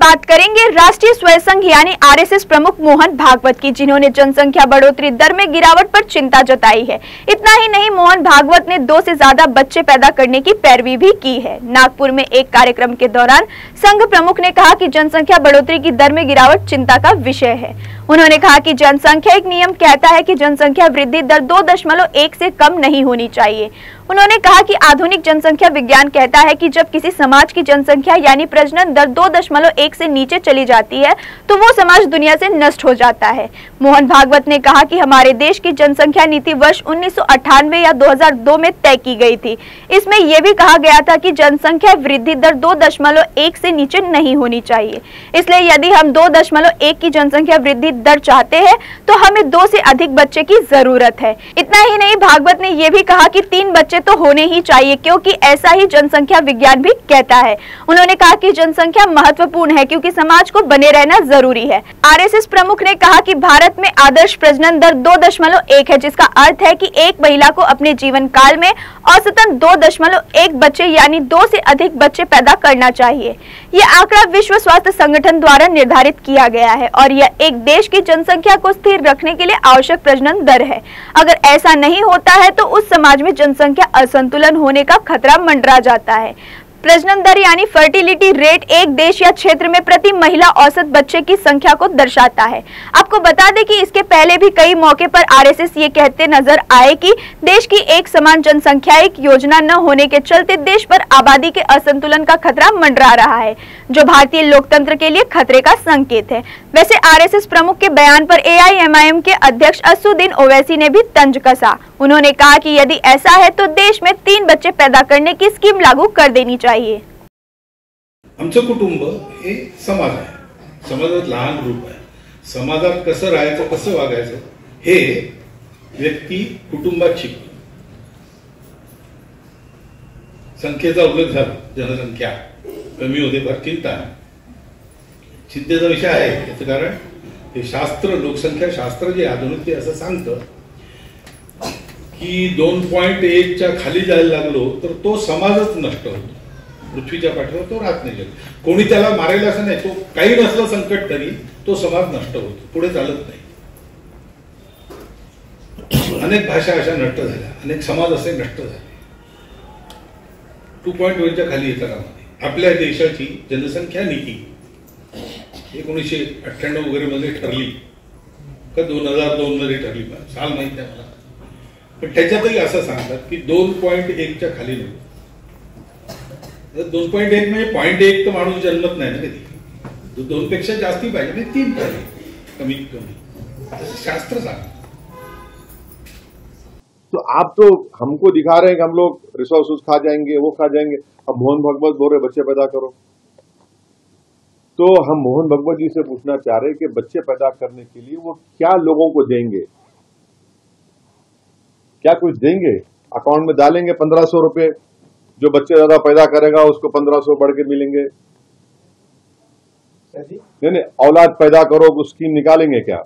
बात करेंगे राष्ट्रीय स्वयं संघ यानी आरएसएस प्रमुख मोहन भागवत की, जिन्होंने जनसंख्या बढ़ोतरी दर में गिरावट पर चिंता जताई है। इतना ही नहीं, मोहन भागवत ने 2 से ज्यादा बच्चे पैदा करने की पैरवी भी की है। नागपुर में एक कार्यक्रम के दौरान संघ प्रमुख ने कहा कि जनसंख्या बढ़ोतरी की दर में गिरावट चिंता का विषय है। उन्होंने कहा कि जनसंख्या एक नियम कहता है कि जनसंख्या वृद्धि दर 2.1 से कम नहीं होनी चाहिए। उन्होंने कहा कि आधुनिक जनसंख्या विज्ञान कहता है कि जब किसी समाज की जनसंख्या यानी प्रजनन दर 2.1 से नीचे चली जाती है तो वो समाज दुनिया से नष्ट हो जाता है। मोहन भागवत ने कहा कि हमारे देश की जनसंख्या नीति वर्ष 1998 या 2002 में तय की गई थी। इसमें यह भी कहा गया था कि जनसंख्या वृद्धि दर 2.1 से नीचे नहीं होनी चाहिए। इसलिए यदि हम 2.1 की जनसंख्या वृद्धि दर चाहते हैं तो हमें 2 से अधिक बच्चे की जरूरत है। इतना ही नहीं, भागवत ने यह भी कहा कि 3 बच्चे तो होने ही चाहिए, क्योंकि ऐसा ही जनसंख्या विज्ञान भी कहता है। उन्होंने कहा कि जनसंख्या महत्वपूर्ण है क्योंकि समाज को बने रहना जरूरी है। आरएसएस प्रमुख ने कहा कि भारत में आदर्श प्रजनन दर 2.1 है, जिसका अर्थ है कि एक महिला को अपने जीवन काल में औसतन 2.1 बच्चे यानी 2 से अधिक बच्चे पैदा करना चाहिए। यह आंकड़ा विश्व स्वास्थ्य संगठन द्वारा निर्धारित किया गया है और यह एक देश की जनसंख्या को स्थिर रखने के लिए आवश्यक प्रजनन दर है। अगर ऐसा नहीं होता है तो उस समाज में जनसंख्या असंतुलन होने का खतरा मंडरा जाता है। प्रजनन दर यानी फर्टिलिटी रेट एक देश या क्षेत्र में प्रति महिला औसत बच्चे की संख्या को दर्शाता है। आपको बता दें कि इसके पहले भी कई मौके पर आरएसएस ये कहते नजर आए कि देश की एक समान जनसंख्यायिक योजना न होने के चलते देश पर आबादी के असंतुलन का खतरा मंडरा रहा है, जो भारतीय लोकतंत्र के लिए खतरे का संकेत है। वैसे आरएसएस प्रमुख के बयान पर एआईएमआईएम के अध्यक्ष असदुद्दीन ओवैसी ने भी तंज कसा। उन्होंने कहा कि यदि ऐसा है तो देश में 3 बच्चे पैदा करने की स्कीम लागू कर देनी चाहिए। आमचं कुटुंब हे समाज आहे, समाजात लहान ग्रुप आहे। समाजात कसं राहायचं, कसं वागायचं हे व्यक्ती कुटुंबात शिकतो। संख्येचा उल्लेख झाला, जनसंख्या कमी होते फार चिंता आहे, चिंतेचा विषय आहे। याचं कारण हे शास्त्र, लोकसंख्या शास्त्र जे आधुनिक ते असं सांगतं की 2.1 च्या खाली जायला लागलो तर तो समाजच नष्ट होतो, पृथ्वीच्या पाठीवर तो राहत नाही। कोणी त्याला मारेल असं नाही, तो काही नसलं संकट तरी तो समाज नष्ट होतो, पुढे चालत नाही। अनेक भाषा अशा नष्ट झाल्या, अनेक समाज असे नष्ट झाले। 2.1 च्या खाली येता कामा नये। आपल्या देशाची जनसंख्या नीती 1998 वगैरे मध्ये ठरली का 2002 मध्ये ठरली, साल माहित नाही मला, पण त्याच्यातही असं सांगतात की 2.1 च्या खाली नको। 2.1 म्हणजे 0.1 तर माणूस जन्मत नाही ना कधी, 2 पेक्षा जास्ती पाहिजे, नाही 3 पाहिजे कमीत कमी, असं शास्त्र सांगतं। तो आप तो हमको दिखा रहे हैं कि हम लोग रिसोर्सेज खा जाएंगे, वो खा जाएंगे। अब मोहन भागवत बोल रहे बच्चे पैदा करो, तो हम मोहन भागवत जी से पूछना चाह रहे हैं कि बच्चे पैदा करने के लिए वो क्या लोगों को देंगे, क्या कुछ देंगे? अकाउंट में डालेंगे 1500 रुपए, जो बच्चे ज्यादा पैदा करेगा उसको 1500 बढ़ के मिलेंगे? नहीं, औलाद पैदा करो, स्कीम निकालेंगे क्या?